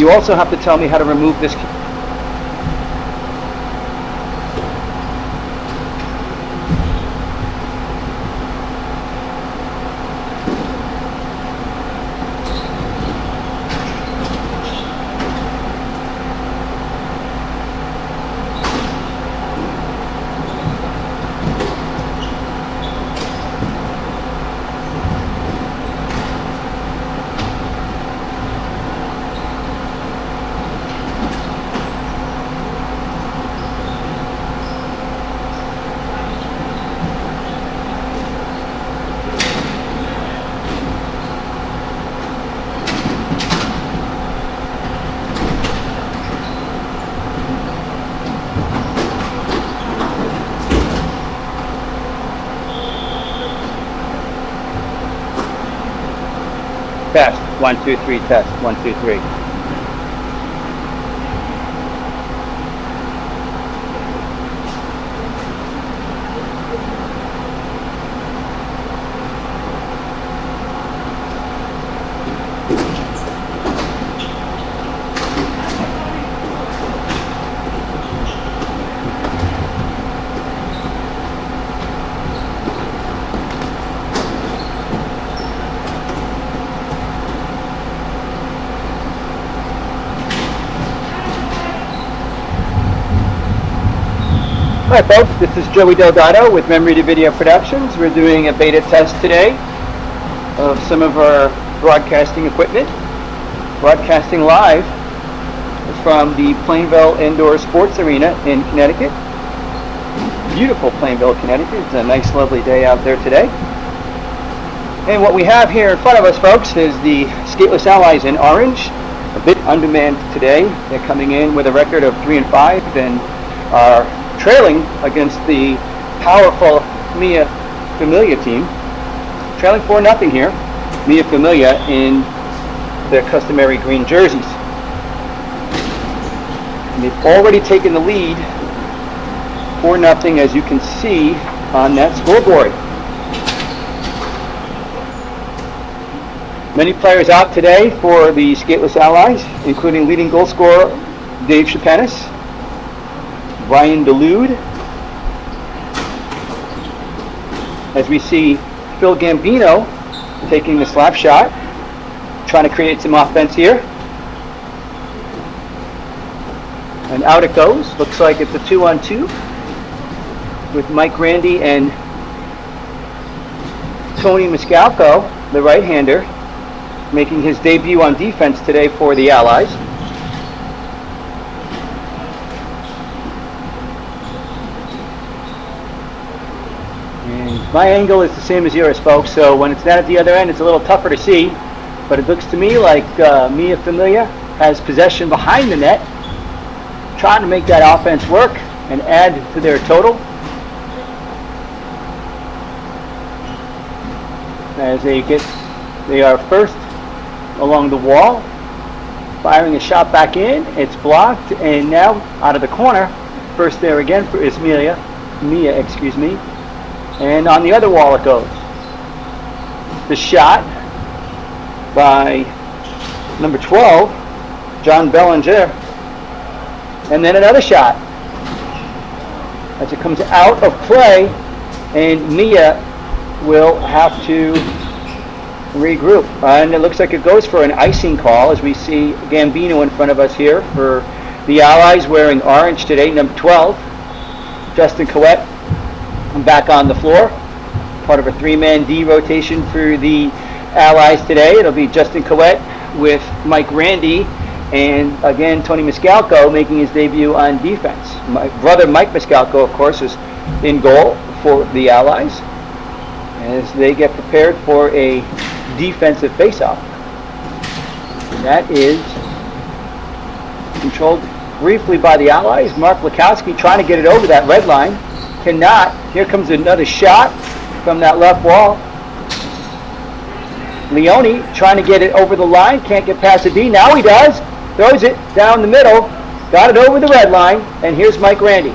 You also have to tell me how to remove this. Test, 1, 2, 3, test, 1, 2, 3. Hi folks, this is Joey Delgado with Memory to Video Productions. We're doing a beta test today of some of our broadcasting equipment. Broadcasting live from the Plainville Indoor Sports Arena in Connecticut. Beautiful Plainville, Connecticut. It's a nice lovely day out there today. And what we have here in front of us, folks, is the Skateless Allies in orange. A bit undemanned today. They're coming in with a record of 3-5 and are trailing against the powerful Mia Familia team. Trailing 4-0 here. Mia Familia in their customary green jerseys. And they've already taken the lead 4-0, as you can see on that scoreboard. Many players out today for the Skateless Allies, including leading goal scorer Dave Shapanis, Brian DeLude, as we see Phil Gambino taking the slap shot, trying to create some offense here. And out it goes. Looks like it's a 2-on-2 with Mike Randy and Tony Miscalco, the right-hander, making his debut on defense today for the Allies. My angle is the same as yours, folks, so when it's not at the other end, it's a little tougher to see. But it looks to me like Mia Familia has possession behind the net, trying to make that offense work and add to their total. As they are first along the wall, firing a shot back in. It's blocked, and now out of the corner, first there again is Mia, excuse me. And on the other wall it goes. The shot by number 12, John Bellinger. And then another shot as it comes out of play, and Mia will have to regroup. And it looks like it goes for an icing call, as we see Gambino in front of us here for the Allies wearing orange today, number 12. Justin Coette back on the floor, part of a 3-man D rotation for the Allies today. It'll be Justin Coette with Mike Randy, and again Tony Miscalco making his debut on defense. My brother Mike Miscalco, of course, is in goal for the Allies as they get prepared for a defensive faceoff. That is controlled briefly by the Allies. Mark Lukowski trying to get it over that red line. Cannot. Here comes another shot from that left wall. Leone trying to get it over the line. Can't get past the D. Now he does. Throws it down the middle. Got it over the red line. And here's Mike Randy.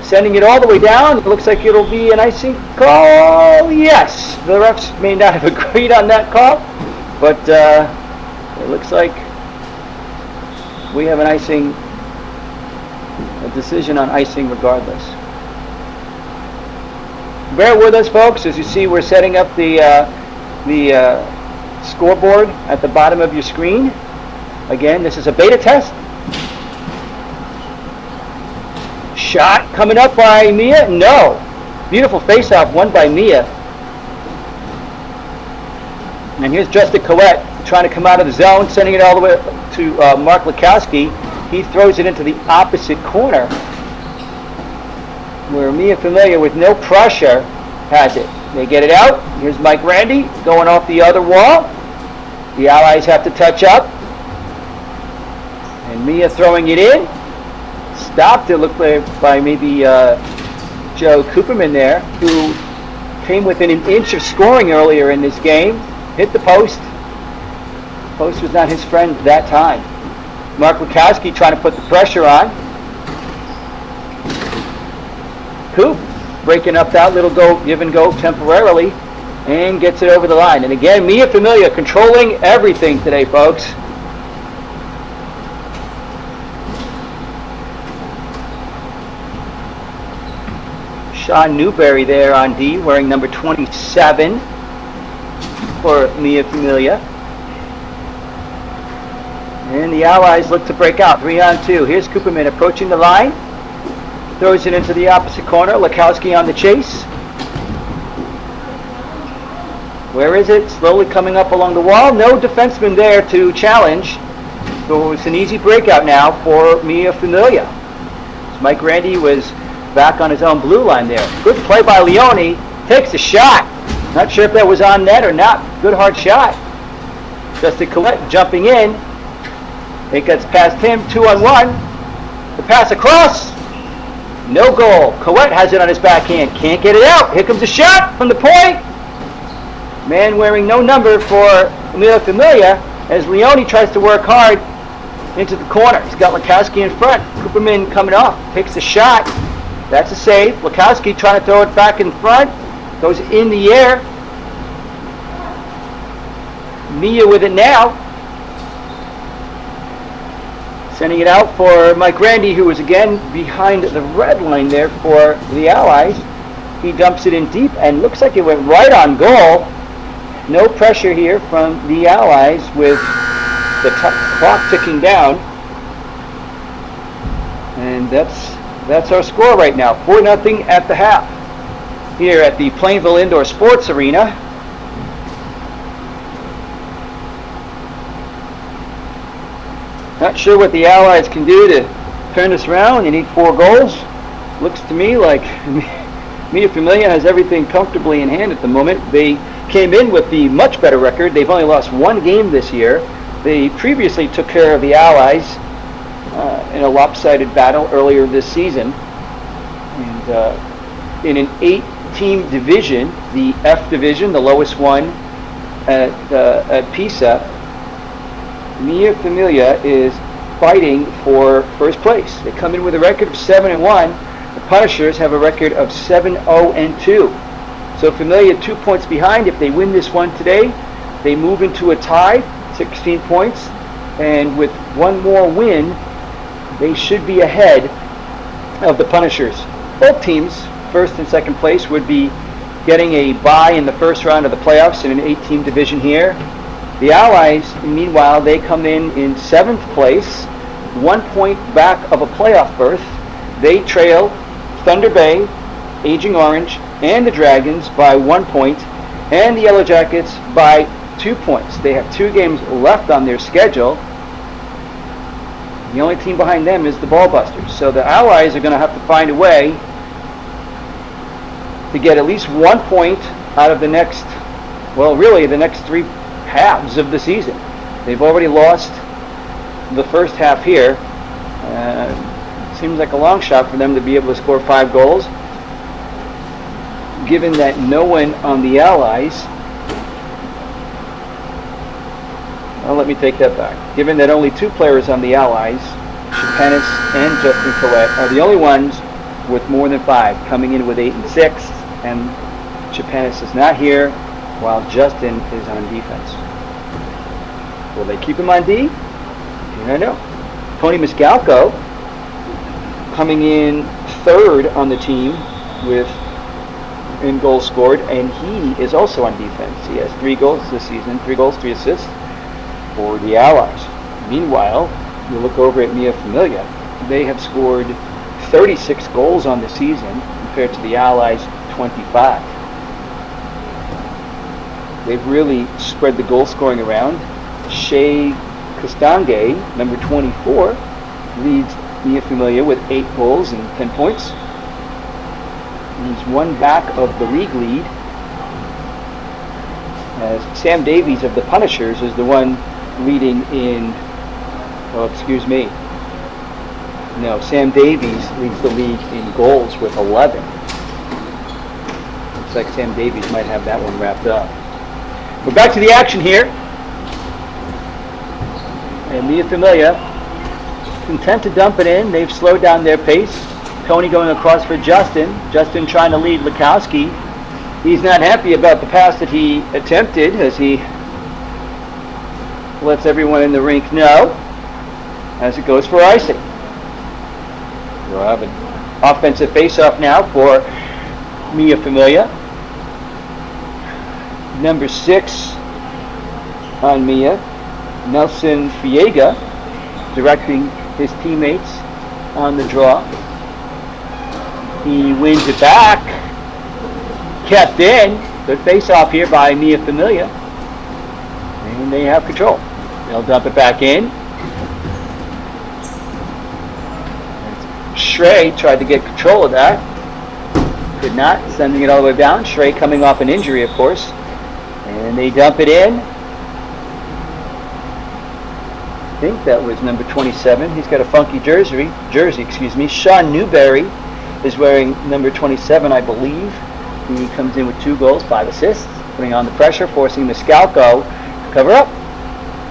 Sending it all the way down. It looks like it'll be an icing call. Yes. The refs may not have agreed on that call. But it looks like we have a decision on icing regardless. Bear with us, folks. As you see, we're setting up the scoreboard at the bottom of your screen. Again, this is a beta test. Shot coming up by Mia. No. Beautiful face-off won by Mia. And here's Justin Collette trying to come out of the zone, sending it all the way to Mark Lukowski. He throws it into the opposite corner, where Mia Familia, with no pressure, has it. They get it out. Here's Mike Randy going off the other wall. The Allies have to touch up. And Mia throwing it in. Stopped, it looked like, by maybe Joe Cooperman there, who came within an inch of scoring earlier in this game. Hit the post. Post was not his friend that time. Mark Lukowski trying to put the pressure on. Coop breaking up that little give and go temporarily and gets it over the line. And again, Mia Familia controlling everything today, folks. Sean Newberry there on D, wearing number 27 for Mia Familia. And the Allies look to break out. 3-on-2. Here's Cooperman approaching the line. Throws it into the opposite corner. Lukowski on the chase. Where is it? Slowly coming up along the wall. No defenseman there to challenge. So it's an easy breakout now for Mia Familia. So Mike Randy was back on his own blue line there. Good play by Leone. Takes a shot. Not sure if that was on net or not. Good hard shot. Justin Collette jumping in. It gets past him. 2-on-1. The pass across. No goal. Collette has it on his backhand. Can't get it out. Here comes a shot from the point. Man wearing no number for Mia Familia as Leone tries to work hard into the corner. He's got Lukowski in front. Cooperman coming off. Takes a shot. That's a save. Lukowski trying to throw it back in front. Goes in the air. Mia with it now. Sending it out for Mike Randy, who is again behind the red line there for the Allies. He dumps it in deep and looks like it went right on goal. No pressure here from the Allies with the clock ticking down. And that's our score right now. 4-0 at the half here at the Plainville Indoor Sports Arena. Not sure what the Allies can do to turn this around. They need 4 goals. Looks to me like Mia Familia has everything comfortably in hand at the moment. They came in with the much better record. They've only lost 1 game this year. They previously took care of the Allies in a lopsided battle earlier this season. And in an 8-team division, the F division, the lowest one at PISA, Mia Familia is fighting for first place. They come in with a record of 7-1. The Punishers have a record of 7-0-2. So Familia 2 points behind. If they win this one today, they move into a tie, 16 points. And with 1 more win, they should be ahead of the Punishers. Both teams, first and second place, would be getting a bye in the first round of the playoffs in an 8-team division here. The Allies, meanwhile, they come in 7th place, 1 point back of a playoff berth. They trail Thunder Bay, Aging Orange, and the Dragons by 1 point, and the Yellow Jackets by 2 points. They have 2 games left on their schedule. The only team behind them is the Ballbusters. So the Allies are going to have to find a way to get at least 1 point out of the next, well, really the next 3 halves of the season. They've already lost the first half here. Seems like a long shot for them to be able to score 5 goals, given that no one on the Allies, well, let me take that back. Given that only 2 players on the Allies, Chapanis and Justin Collette, are the only ones with more than 5, coming in with 8 and 6, and Chapanis is not here, while Justin is on defense. Will they keep him on D? I don't know. Tony Miscalco coming in third on the team with in goals scored, and he is also on defense. He has 3 goals this season, 3 goals, 3 assists for the Allies. Meanwhile, you look over at Mia Familia, they have scored 36 goals on the season compared to the Allies' 25. They've really spread the goal scoring around. Shea Castange, number 24, leads Mia Familia with 8 goals and 10 points. He's one back of the league lead, as Sam Davies of the Punishers is the one leading in, Sam Davies leads the league in goals with 11. Looks like Sam Davies might have that one wrapped up. We're back to the action here. And Mia Familia content to dump it in. They've slowed down their pace. Tony going across for Justin. Justin trying to lead Lukowski. He's not happy about the pass that he attempted, as he lets everyone in the rink know as it goes for icing. We'll have an offensive face-off now for Mia Familia. Number 6 on Mia, Nelson Fiega, directing his teammates on the draw. He wins it back. Kept in. Good face-off here by Mia Familia. And they have control. They'll dump it back in. Schrey tried to get control of that. Could not. Sending it all the way down. Schrey coming off an injury, of course. And they dump it in. I think that was number 27. He's got a funky jersey. Sean Newberry is wearing number 27, I believe. He comes in with 2 goals, 5 assists, putting on the pressure, forcing Miscalco to cover up.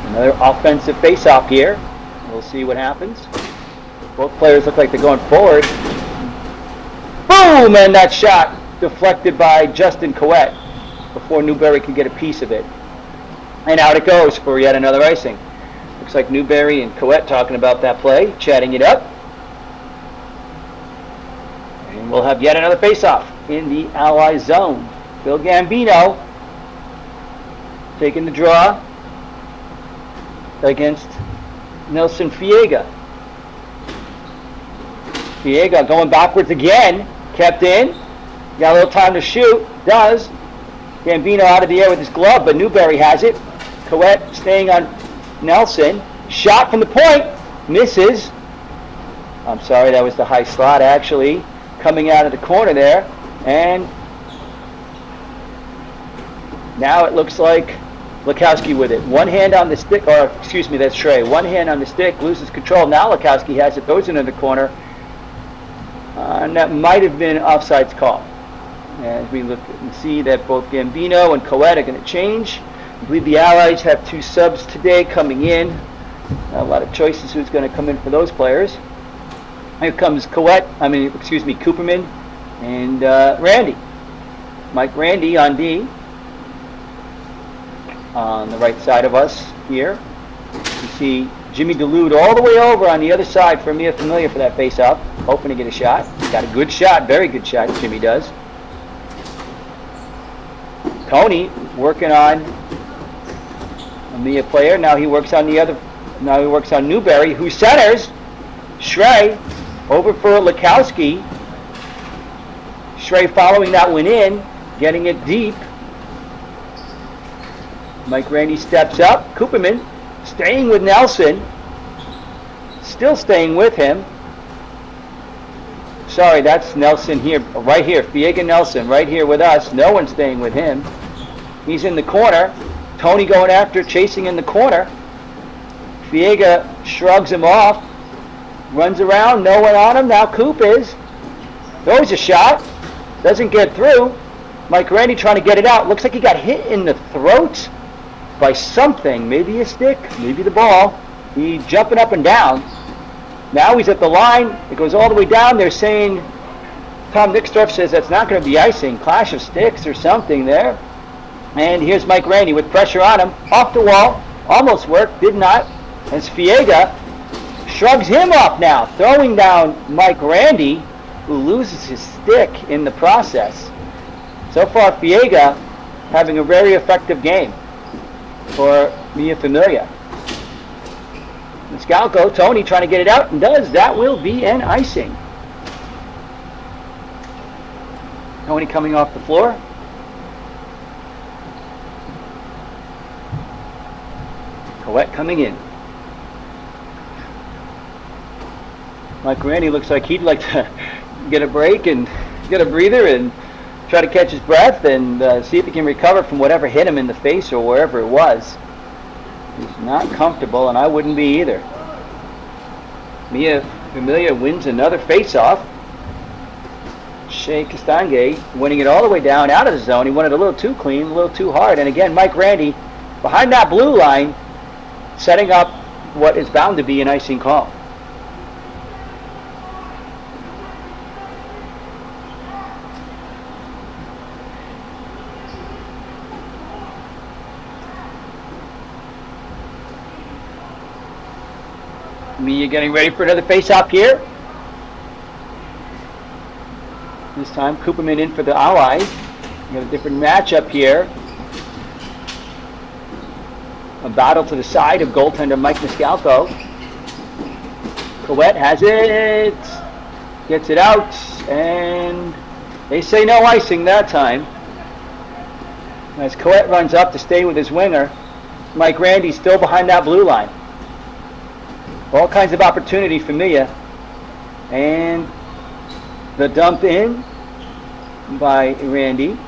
Another offensive face-off here. We'll see what happens. Both players look like they're going forward. Boom! And that shot deflected by Justin Coet before Newberry can get a piece of it. And out it goes for yet another icing. Looks like Newberry and Coet talking about that play, chatting it up. And we'll have yet another face-off in the Ally zone. Phil Gambino taking the draw against Nelson Fiega. Fiega going backwards again. Kept in. Got a little time to shoot. Does. Gambino out of the air with his glove, but Newberry has it. Coet staying on Nelson. Shot from the point. Misses. I'm sorry, that was the high slot actually. Coming out of the corner there. And now it looks like Lukowski with it. One hand on the stick, or excuse me, that's Schrey. One hand on the stick, loses control. Now Lukowski has it, goes into the corner. And that might have been offsides call. As we look and see that both Gambino and Coet are going to change. I believe the Allies have 2 subs today coming in. A lot of choices who's going to come in for those players. Here comes Cooperman and Randy. Mike Randy on D. On the right side of us here, you see Jimmy Delude all the way over on the other side for Mia Familia for that face-off, hoping to get a shot. Got a good shot, very good shot, Jimmy does. Tony working on a Mia player. Now he works on Newberry, who centers. Schrey over for Lukowski. Schrey following that one in, getting it deep. Mike Randy steps up. Cooperman staying with Nelson. Still staying with him. Sorry, that's Nelson here, right here. Fiega Nelson right here with us. No one's staying with him. He's in the corner. Tony going after, chasing in the corner. Fiega shrugs him off. Runs around, no one on him. Now Coop is. Throws a shot. Doesn't get through. Mike Randy trying to get it out. Looks like he got hit in the throat by something. Maybe a stick, maybe the ball. He's jumping up and down. Now he's at the line. It goes all the way down. They're saying, Tom Nicksdorf says that's not going to be icing. Clash of sticks or something there. And here's Mike Randy with pressure on him. Off the wall. Almost worked. Did not. As Fiega shrugs him off now, throwing down Mike Randy, who loses his stick in the process. So far, Fiega having a very effective game for Mia Familia. Miscalco, Tony trying to get it out, and does. That will be an icing. Tony coming off the floor. Colette coming in. Mike Randy looks like he'd like to get a break and get a breather and try to catch his breath and see if he can recover from whatever hit him in the face or wherever it was. He's not comfortable, and I wouldn't be either. Mia Familia wins another face-off. Shea Castange winning it all the way down out of the zone. He won it a little too clean, a little too hard. And again, Mike Randy behind that blue line, setting up what is bound to be an icing call. Mia getting ready for another face-off here. This time, Cooperman in for the Allies. We got a different matchup here. A battle to the side of goaltender Mike Miscalco. Coet has it. Gets it out. And they say no icing that time. As Coet runs up to stay with his winger, Mike Randy still behind that blue line. All kinds of opportunity for Mia. And the dump in by Randy.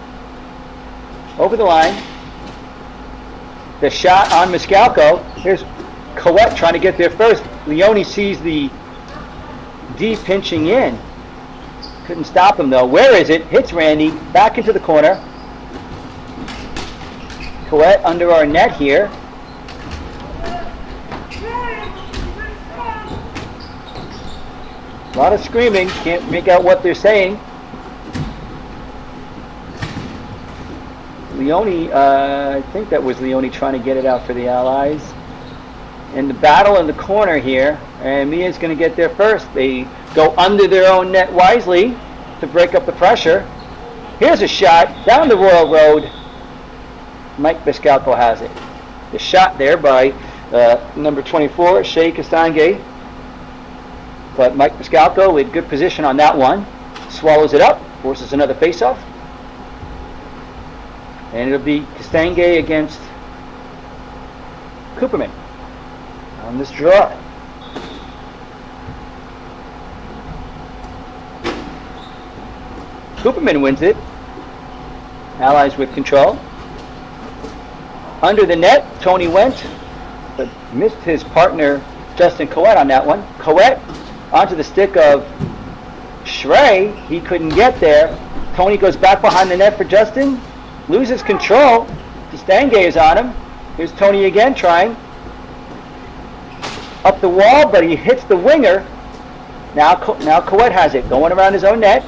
Over the line. The shot on Miscalco. Here's Coet trying to get there first. Leone sees the D pinching in. Couldn't stop him though. Where is it? Hits Randy. Back into the corner. Coet under our net here. A lot of screaming. Can't make out what they're saying. Leone, I think that was Leone trying to get it out for the Allies. And the battle in the corner here, and Mia's going to get there first. They go under their own net wisely to break up the pressure. Here's a shot down the Royal Road. Mike Miscalco has it. The shot there by number 24, Shea Castange. But Mike Miscalco with good position on that one. Swallows it up, forces another face-off. And it'll be Castange against Cooperman on this draw. Cooperman wins it. Allies with control. Under the net, Tony went, but missed his partner, Justin Coet, on that one. Coet onto the stick of Schrey. He couldn't get there. Tony goes back behind the net for Justin. Loses control. Castange is on him. Here's Tony again trying. Up the wall, but he hits the winger. Now Coet has it. Going around his own net.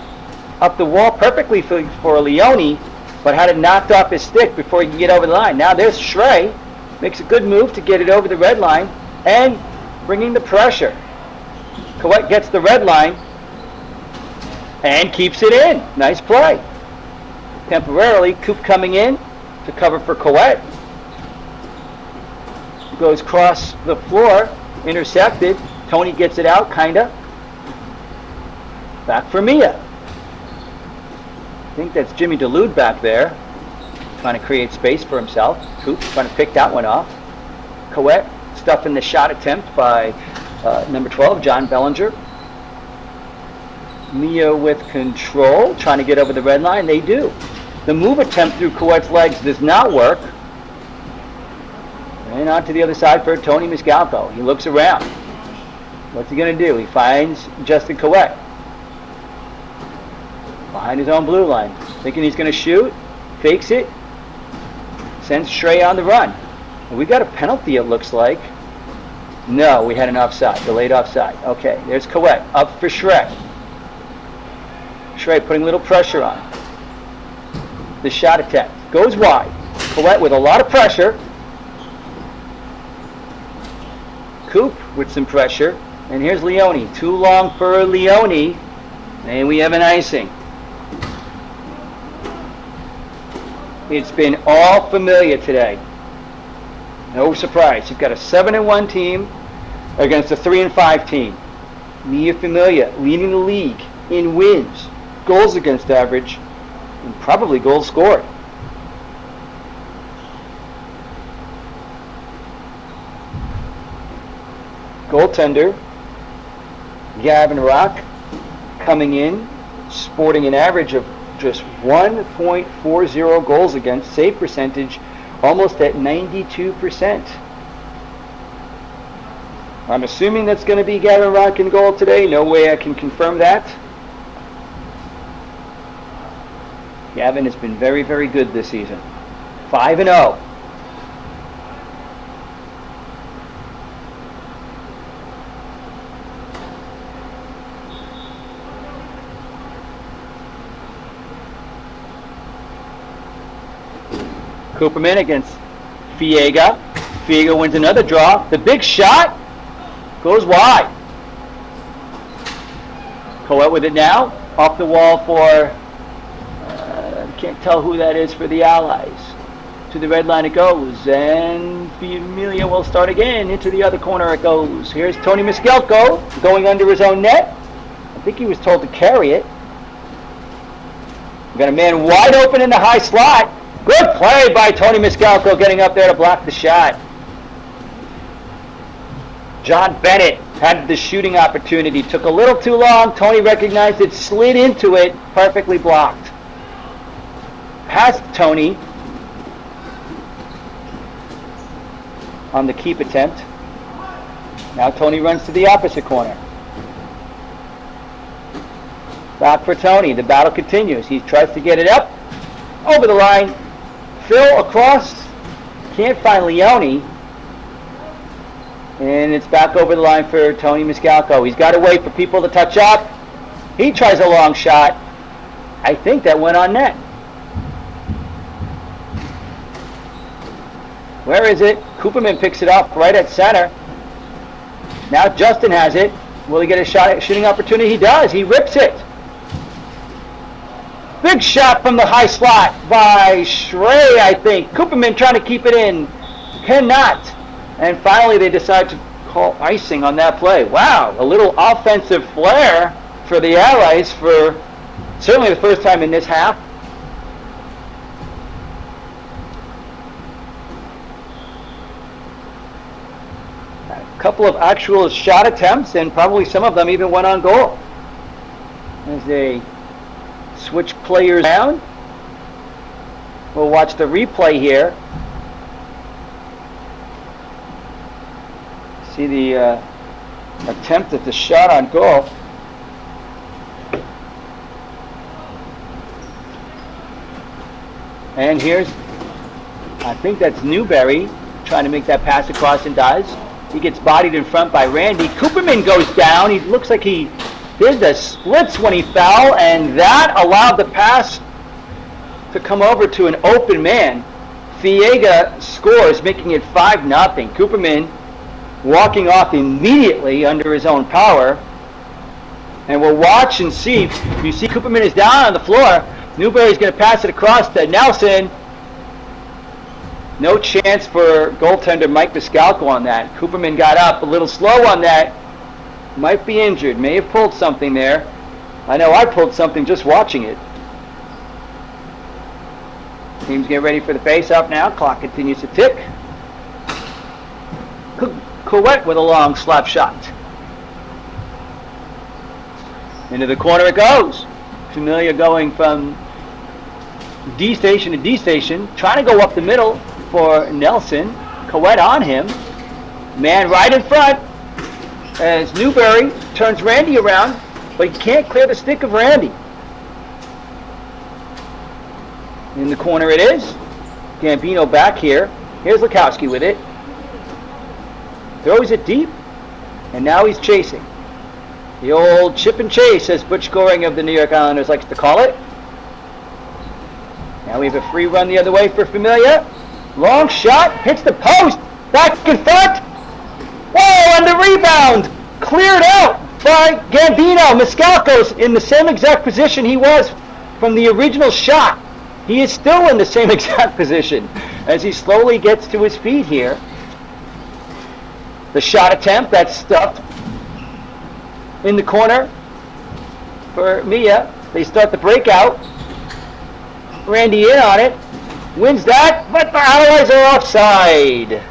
Up the wall perfectly for Leone, but had it knocked off his stick before he could get over the line. Now there's Schrey. Makes a good move to get it over the red line and bringing the pressure. Coet gets the red line and keeps it in. Nice play. Temporarily, Coop coming in to cover for Coet. Goes across the floor, intercepted. Tony gets it out, kinda. Back for Mia. I think that's Jimmy Delude back there, trying to create space for himself. Coop trying to pick that one off. Coet stuffing the shot attempt by number 12, John Bellinger. Mia with control, trying to get over the red line. They do. The move attempt through Coet's legs does not work. And on to the other side for Tony Miscalco. He looks around. What's he going to do? He finds Justin Coet behind his own blue line. Thinking he's going to shoot. Fakes it. Sends Schrey on the run. And we got a penalty, it looks like. No, we had an offside. Delayed offside. Okay, there's Coet. Up for Schrey. Schrey putting a little pressure on. The shot attempt goes wide. Coet with a lot of pressure. Coop with some pressure. And here's Leone. Too long for Leone. And we have an icing. It's been all Familia today. No surprise. You've got a 7-1 team against a 3-5 team. Mia Familia leading the league in wins, goals against average, and probably goals scored. Goaltender Gavin Rock coming in, sporting an average of just 1.40 goals against, save percentage almost at 92%. I'm assuming that's going to be Gavin Rock in goal today. No way I can confirm that. Gavin has been very, very good this season. 5-0. Cooperman against Fiega. Fiega wins another draw. The big shot goes wide. Coet with it now. Off the wall for, can't tell who that is for the Allies. To the red line it goes. And Familia will start again. Into the other corner it goes. Here's Tony Miskelko going under his own net. I think he was told to carry it. We've got a man wide open in the high slot. Good play by Tony Miskelko getting up there to block the shot. John Bennett had the shooting opportunity. Took a little too long. Tony recognized it, slid into it, perfectly blocked. Past Tony on the keep attempt. Now Tony runs to the opposite corner. Back for Tony. The battle continues. He tries to get it up. Over the line. Phil across. Can't find Leone. And it's back over the line for Tony Miskelko. He's got to wait for people to touch up. He tries a long shot. I think that went on net. Where is it? Cooperman picks it up right at center. Now Justin has it. Will he get a shooting opportunity? He does. He rips it. Big shot from the high slot by Schrey, I think. Cooperman trying to keep it in. Cannot. And finally they decide to call icing on that play. Wow, a little offensive flair for the Allies for certainly the first time in this half. A couple of actual shot attempts, and probably some of them even went on goal. As they switch players down. We'll watch the replay here. See the attempt at the shot on goal. And here's, I think that's Newberry trying to make that pass across and does. He gets bodied in front by Randy. Cooperman goes down. He looks like he did the splits when he fell, and that allowed the pass to come over to an open man. Fiega scores, making it 5-0. Cooperman walking off immediately under his own power. And we'll watch and see. You see Cooperman is down on the floor. Newberry's going to pass it across to Nelson. No chance for goaltender Mike Miskelko on that. Cooperman got up a little slow on that. Might be injured. May have pulled something there. I know I pulled something just watching it. Teams get ready for the face-off now. Clock continues to tick. Coet with a long slap shot. Into the corner it goes. Familia going from D station to D station. Trying to go up the middle for Nelson. Coet on him. Man right in front. As Newberry turns Randy around, but he can't clear the stick of Randy. In the corner it is. Gambino back here. Here's Lukowski with it. Throws it deep, and now he's chasing. The old chip and chase, as Butch Goring of the New York Islanders likes to call it. Now we have a free run the other way for Familia. Long shot, hits the post, back in front. Whoa, and the rebound! cleared out by Gambino. Miscalco's in the same exact position he was from the original shot. He is still in the same exact position as he slowly gets to his feet here. The shot attempt that's stuffed in the corner for Mia. They start the breakout. Randy in on it. Wins that, but the Allies are offside.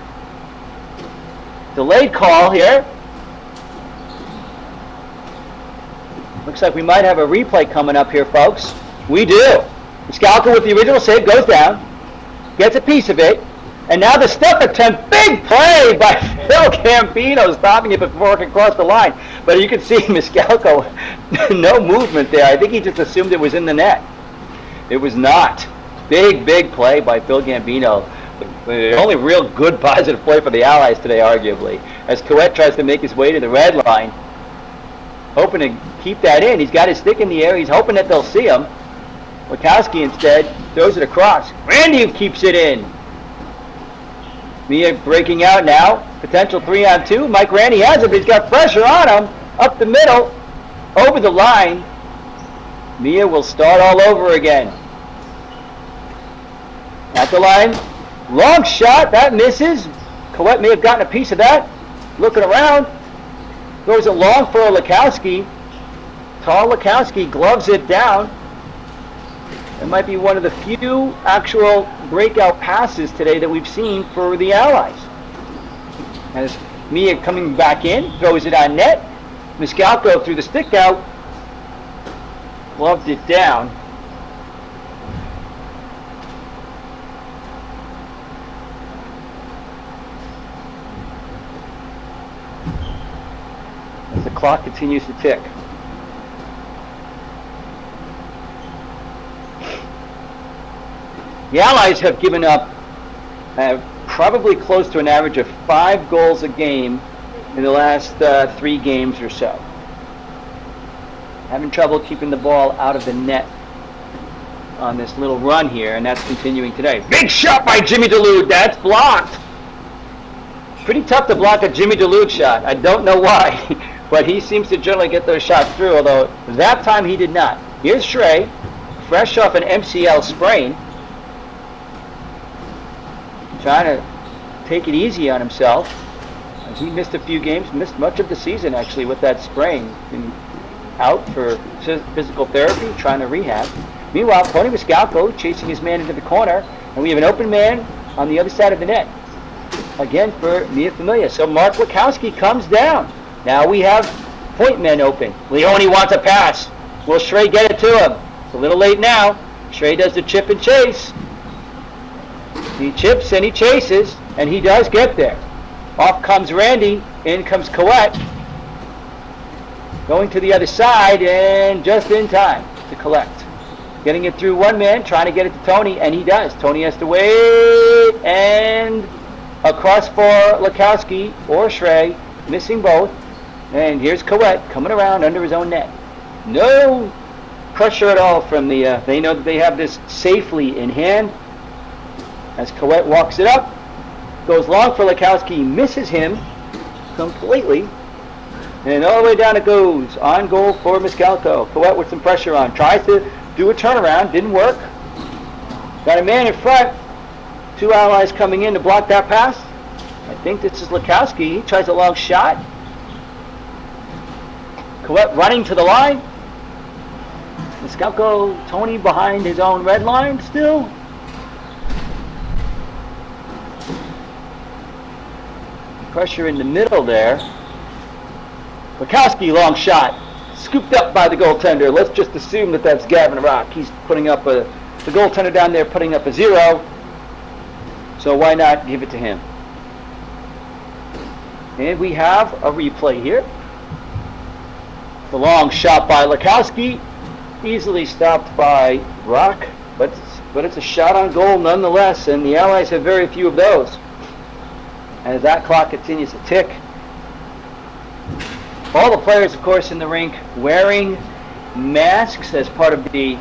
Delayed call here. Looks like we might have a replay coming up here, folks. We do. Miscalco with the original save goes down, gets a piece of it, and now the step attempt, big play by Phil Gambino, stopping it before it can cross the line. But you can see Miscalco, no movement there. I think he just assumed it was in the net. It was not. Big, big play by Phil Gambino. The only real good positive play for the Allies today, arguably, as Coet tries to make his way to the red line, hoping to keep that in. He's got his stick in the air. He's hoping that they'll see him. Lukowski instead throws it across. Randy keeps it in. Mia breaking out now. Potential 3-on-2. Mike Randy has it, but he's got pressure on him. Up the middle. Over the line. Mia will start all over again. At the line. Long shot. That misses. Coet may have gotten a piece of that. Looking around. Throws it long for Lukowski. Tall Lukowski gloves it down. It might be one of the few actual breakout passes today that we've seen for the Allies. As Mia coming back in, throws it on net. Miscalco through the stick out. Gloved it down. As the clock continues to tick. The Allies have given up probably close to an average of 5 goals a game in the last 3 games or so. Having trouble keeping the ball out of the net on this little run here, and that's continuing today. Big shot by Jimmy DeLude. That's blocked. Pretty tough to block a Jimmy DeLude shot. I don't know why, but he seems to generally get those shots through, although that time he did not. Here's Schrey, fresh off an MCL sprain. Trying to take it easy on himself. As he missed a few games, missed much of the season actually with that sprain. Been out for physical therapy, trying to rehab. Meanwhile, Tony Miscalco chasing his man into the corner, and we have an open man on the other side of the net. Again for Mia Familia. So Mark Lukowski comes down. Now we have point men open. Leone wants a pass. Will Schrey get it to him? It's a little late now. Schrey does the chip and chase. He chips and he chases, and he does get there. Off comes Randy, in comes Coet. Going to the other side, and just in time to collect. Getting it through one man, trying to get it to Tony, and he does. Tony has to wait, and across for Lukowski or Schrey, missing both. And here's Coet coming around under his own net. No pressure at all from the, they know that they have this safely in hand. As Coet walks it up, goes long for Lukowski, misses him completely, and all the way down it goes. On goal for Miscalco. Coet with some pressure on. Tries to do a turnaround, didn't work. Got a man in front. 2 Allies coming in to block that pass. I think this is Lukowski. He tries a long shot. Coet running to the line. Miscalco, Tony behind his own red line still. Pressure in the middle there. Lukowski, long shot. Scooped up by the goaltender. Let's just assume that that's Gavin Rock. He's putting up the goaltender down there putting up a 0. So why not give it to him? And we have a replay here. The long shot by Lukowski. Easily stopped by Rock. But it's a shot on goal nonetheless. And the Allies have very few of those. As that clock continues to tick. All the players, of course, in the rink wearing masks as part of the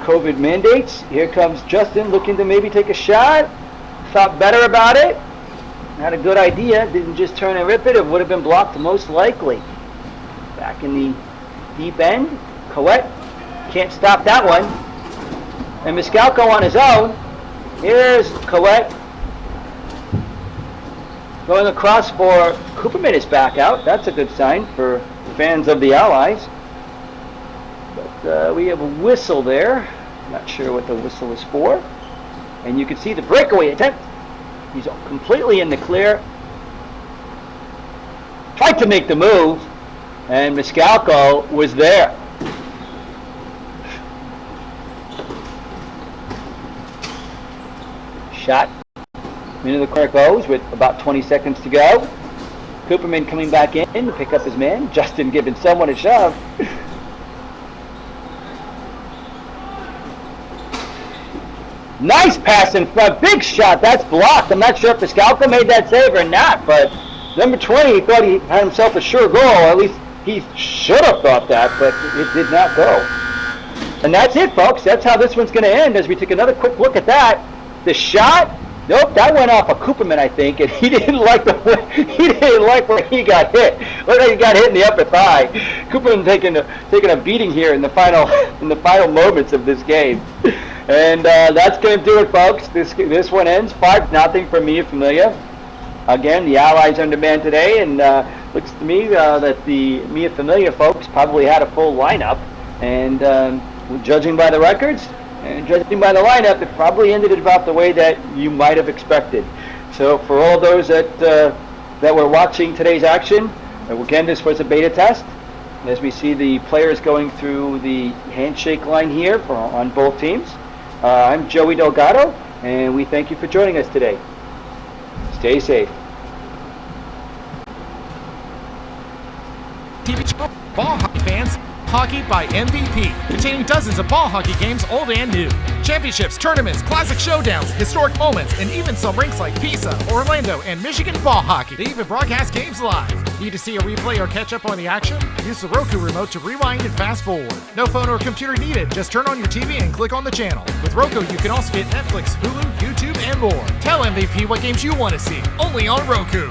COVID mandates. Here comes Justin looking to maybe take a shot. Thought better about it. had a good idea, didn't just turn and rip it, it would have been blocked most likely. Back in the deep end, Colette can't stop that one. And Miscalco on his own. Here's Colette going across for Cooperman is back out. That's a good sign for fans of the Allies. But we have a whistle there. Not sure what the whistle is for. And you can see the breakaway attempt. He's completely in the clear. Tried to make the move, and Miscalco was there. Shot into the corner goes with about 20 seconds to go. Cooperman coming back in to pick up his man. Justin giving someone a shove. Nice pass in front. Big shot. That's blocked. I'm not sure if Miscalco made that save or not, but number 20 thought he had himself a sure goal. At least he should have thought that, but it did not go. And that's it, folks. That's how this one's going to end as we take another quick look at that. The shot, nope, that went off of Cooperman, I think, and he didn't like where he got hit. Looked like he got hit in the upper thigh. Cooperman taking a beating here in the final moments of this game. And that's going to do it, folks. This one ends 5-0 for Mia Familia. Again, the Allies under man today, and looks to me that the Mia Familia folks probably had a full lineup. And judging by the records and judging by the lineup, it probably ended about the way that you might have expected. So for all those that were watching today's action, again, this was a beta test. As we see the players going through the handshake line here on both teams. I'm Joey Delgado, and we thank you for joining us today. Stay safe. TV channel, Ball Hockey Fans, Hockey by MVP, containing dozens of ball hockey games old and new. Championships, tournaments, classic showdowns, historic moments, and even some rinks like PISA, Orlando, and Michigan ball hockey. They even broadcast games live. Need to see a replay or catch up on the action? Use the Roku remote to rewind and fast forward. No phone or computer needed. Just turn on your TV and click on the channel. With Roku, you can also get Netflix, Hulu, YouTube, and more. Tell MVP what games you want to see. Only on Roku.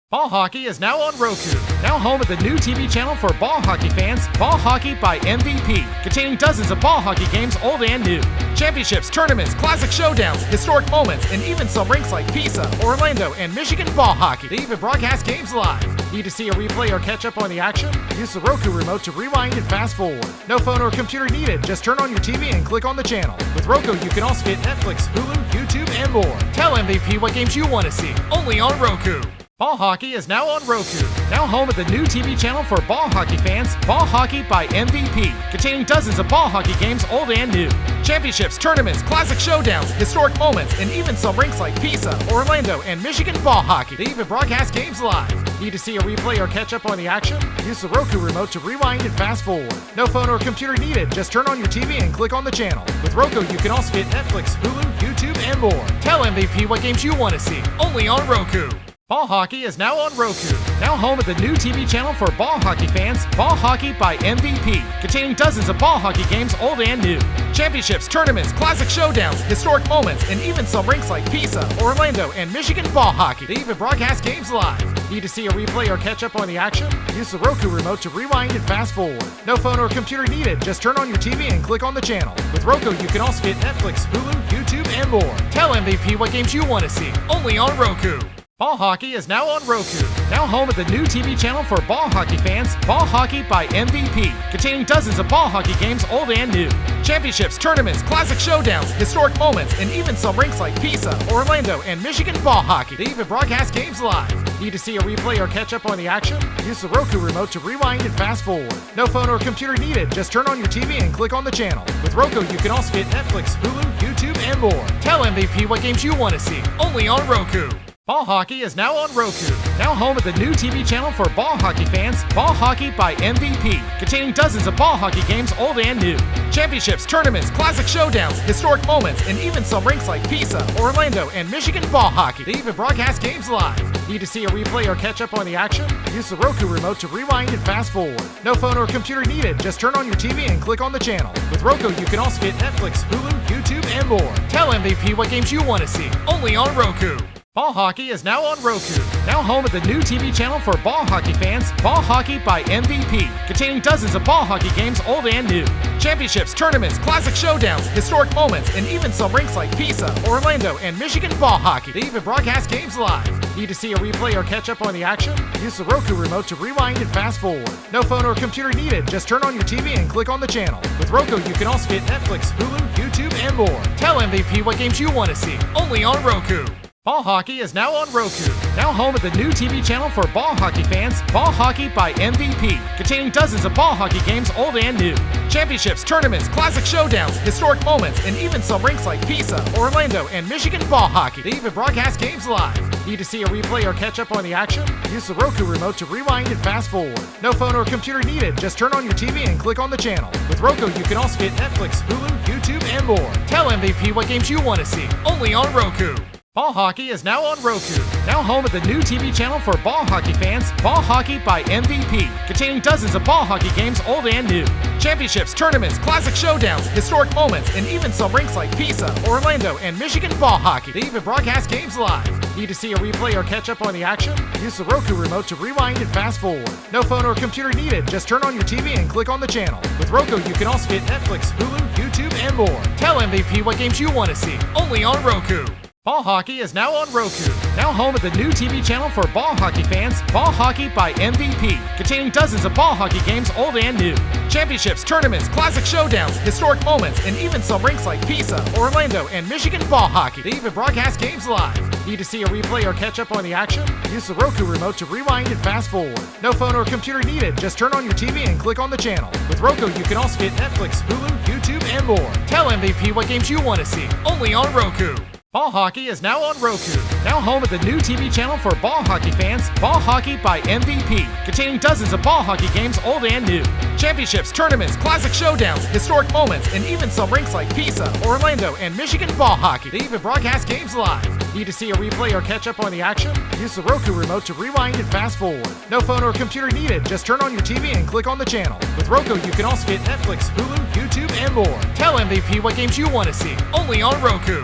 Ball Hockey is now on Roku. Now home of the new TV channel for ball hockey fans, Ball Hockey by MVP, containing dozens of ball hockey games old and new. Championships, tournaments, classic showdowns, historic moments, and even some rinks like PISA, Orlando, and Michigan ball hockey. They even broadcast games live. Need to see a replay or catch up on the action? Use the Roku remote to rewind and fast forward. No phone or computer needed. Just turn on your TV and click on the channel. With Roku, you can also get Netflix, Hulu, YouTube, and more. Tell MVP what games you want to see. Only on Roku. Ball Hockey is now on Roku. Now home of the new TV channel for ball hockey fans, Ball Hockey by MVP, containing dozens of ball hockey games old and new. Championships, tournaments, classic showdowns, historic moments, and even some rinks like PISA, Orlando, and Michigan ball hockey. They even broadcast games live. Need to see a replay or catch up on the action? Use the Roku remote to rewind and fast forward. No phone or computer needed. Just turn on your TV and click on the channel. With Roku, you can also get Netflix, Hulu, YouTube, and more. Tell MVP what games you want to see. Only on Roku. Ball Hockey is now on Roku. Now home of the new TV channel for ball hockey fans, Ball Hockey by MVP, containing dozens of ball hockey games old and new. Championships, tournaments, classic showdowns, historic moments, and even some rinks like PISA, Orlando, and Michigan ball hockey. They even broadcast games live. Need to see a replay or catch up on the action? Use the Roku remote to rewind and fast forward. No phone or computer needed. Just turn on your TV and click on the channel. With Roku, you can also get Netflix, Hulu, YouTube, and more. Tell MVP what games you want to see. Only on Roku. Ball Hockey is now on Roku. Now home of the new TV channel for ball hockey fans, Ball Hockey by MVP, containing dozens of ball hockey games old and new. Championships, tournaments, classic showdowns, historic moments, and even some rinks like PISA, Orlando, and Michigan ball hockey. They even broadcast games live. Need to see a replay or catch up on the action? Use the Roku remote to rewind and fast forward. No phone or computer needed. Just turn on your TV and click on the channel. With Roku, you can also get Netflix, Hulu, YouTube, and more. Tell MVP what games you want to see. Only on Roku. Ball Hockey is now on Roku, now home of the new TV channel for ball hockey fans, Ball Hockey by MVP, containing dozens of ball hockey games old and new. Championships, tournaments, classic showdowns, historic moments, and even some rinks like PISA, Orlando, and Michigan ball hockey. They even broadcast games live. Need to see a replay or catch up on the action? Use the Roku remote to rewind and fast forward. No phone or computer needed, just turn on your TV and click on the channel. With Roku, you can also get Netflix, Hulu, YouTube, and more. Tell MVP what games you want to see, only on Roku. Ball Hockey is now on Roku, now home of the new TV channel for ball hockey fans, Ball Hockey by MVP, containing dozens of ball hockey games old and new. Championships, tournaments, classic showdowns, historic moments, and even some rinks like PISA, Orlando, and Michigan ball hockey. They even broadcast games live. Need to see a replay or catch up on the action? Use the Roku remote to rewind and fast forward. No phone or computer needed, just turn on your TV and click on the channel. With Roku, you can also get Netflix, Hulu, YouTube, and more. Tell MVP what games you want to see, only on Roku. Ball Hockey is now on Roku, now home of the new TV channel for ball hockey fans, Ball Hockey by MVP, containing dozens of ball hockey games old and new. Championships, tournaments, classic showdowns, historic moments, and even some rinks like PISA, Orlando, and Michigan ball hockey. They even broadcast games live. Need to see a replay or catch up on the action? Use the Roku remote to rewind and fast forward. No phone or computer needed, just turn on your TV and click on the channel. With Roku, you can also get Netflix, Hulu, YouTube, and more. Tell MVP what games you want to see, only on Roku. Ball Hockey is now on Roku, now home of the new TV channel for ball hockey fans, Ball Hockey by MVP, containing dozens of ball hockey games old and new. Championships, tournaments, classic showdowns, historic moments, and even some rinks like PISA, Orlando, and Michigan ball hockey. They even broadcast games live. Need to see a replay or catch up on the action? Use the Roku remote to rewind and fast forward. No phone or computer needed, just turn on your TV and click on the channel. With Roku, you can also get Netflix, Hulu, YouTube, and more. Tell MVP what games you want to see, only on Roku. Ball Hockey is now on Roku, now home of the new TV channel for ball hockey fans, Ball Hockey by MVP, containing dozens of ball hockey games old and new. Championships, tournaments, classic showdowns, historic moments, and even some rinks like PISA, Orlando, and Michigan ball hockey. They even broadcast games live. Need to see a replay or catch up on the action? Use the Roku remote to rewind and fast forward. No phone or computer needed, just turn on your TV and click on the channel. With Roku, you can also get Netflix, Hulu, YouTube, and more. Tell MVP what games you want to see, only on Roku. Ball Hockey is now on Roku, now home of the new TV channel for ball hockey fans, Ball Hockey by MVP, containing dozens of ball hockey games old and new. Championships, tournaments, classic showdowns, historic moments, and even some rinks like PISA, Orlando, and Michigan ball hockey. They even broadcast games live. Need to see a replay or catch up on the action? Use the Roku remote to rewind and fast forward. No phone or computer needed, just turn on your TV and click on the channel. With Roku, you can also get Netflix, Hulu, YouTube, and more. Tell MVP what games you want to see, only on Roku.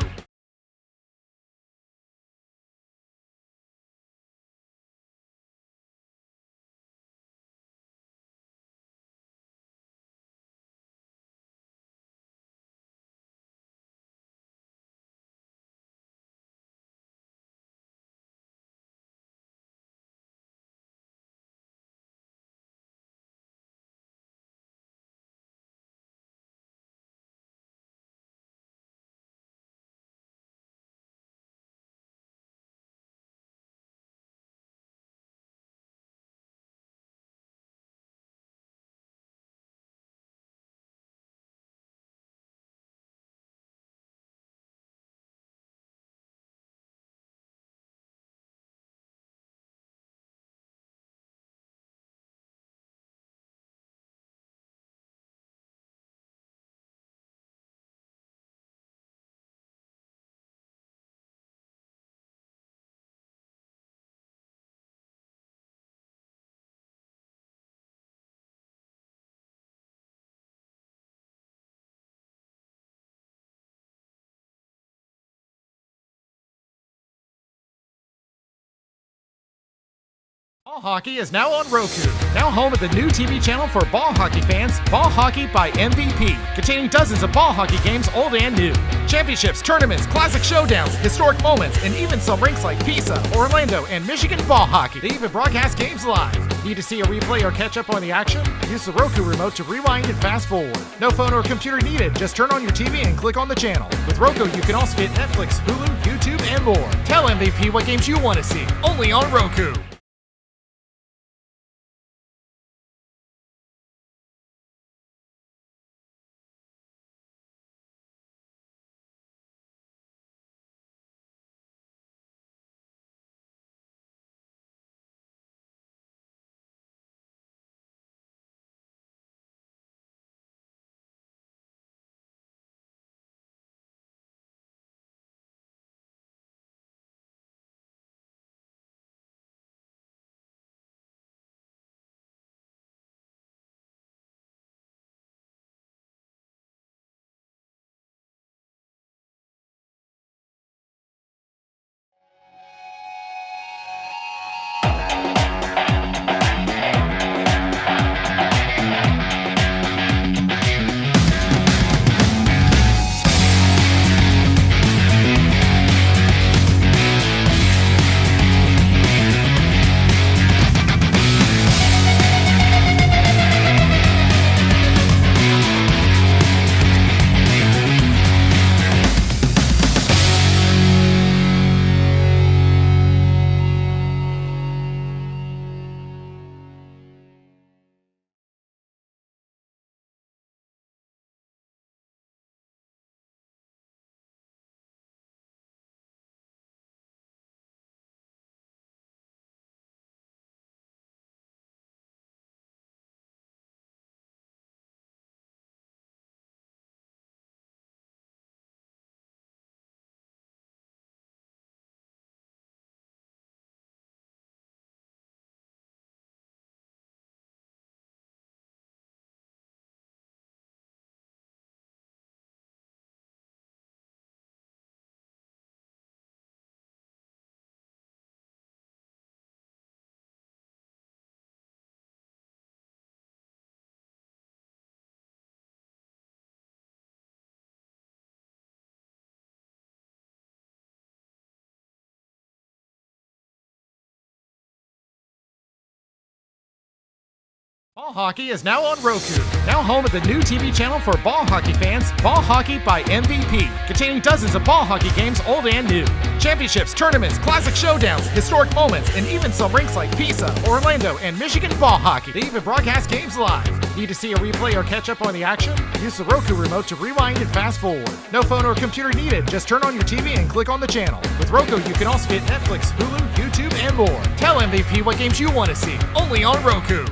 Ball Hockey is now on Roku, now home of the new TV channel for ball hockey fans, Ball Hockey by MVP, containing dozens of ball hockey games old and new. Championships, tournaments, classic showdowns, historic moments, and even some rinks like PISA, Orlando, and Michigan ball hockey. They even broadcast games live. Need to see a replay or catch up on the action? Use the Roku remote to rewind and fast forward. No phone or computer needed, just turn on your TV and click on the channel. With Roku, you can also get Netflix, Hulu, YouTube, and more. Tell MVP what games you want to see, only on Roku. Ball Hockey is now on Roku. Now home of the new TV channel for ball hockey fans, Ball Hockey by MVP, containing dozens of ball hockey games old and new. Championships, tournaments, classic showdowns, historic moments, and even some rinks like PISA, Orlando, and Michigan ball hockey. They even broadcast games live. Need to see a replay or catch up on the action? Use the Roku remote to rewind and fast forward. No phone or computer needed. Just turn on your TV and click on the channel. With Roku, you can also get Netflix, Hulu, YouTube, and more. Tell MVP what games you want to see. Only on Roku.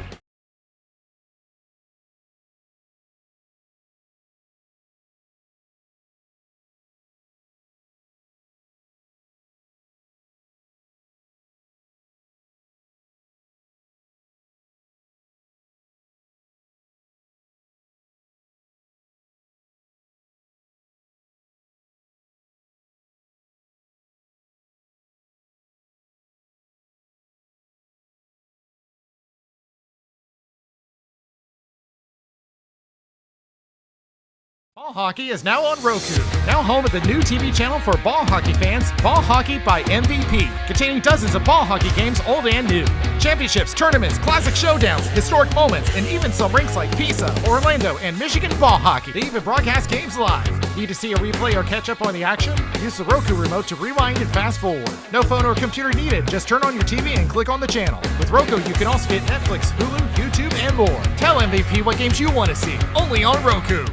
Ball Hockey is now on Roku. Now home of the new TV channel for ball hockey fans, Ball Hockey by MVP, containing dozens of ball hockey games old and new. Championships, tournaments, classic showdowns, historic moments, and even some rinks like PISA, Orlando, and Michigan ball hockey. They even broadcast games live. Need to see a replay or catch up on the action? Use the Roku remote to rewind and fast forward. No phone or computer needed. Just turn on your TV and click on the channel. With Roku, you can also get Netflix, Hulu, YouTube, and more. Tell MVP what games you want to see. Only on Roku.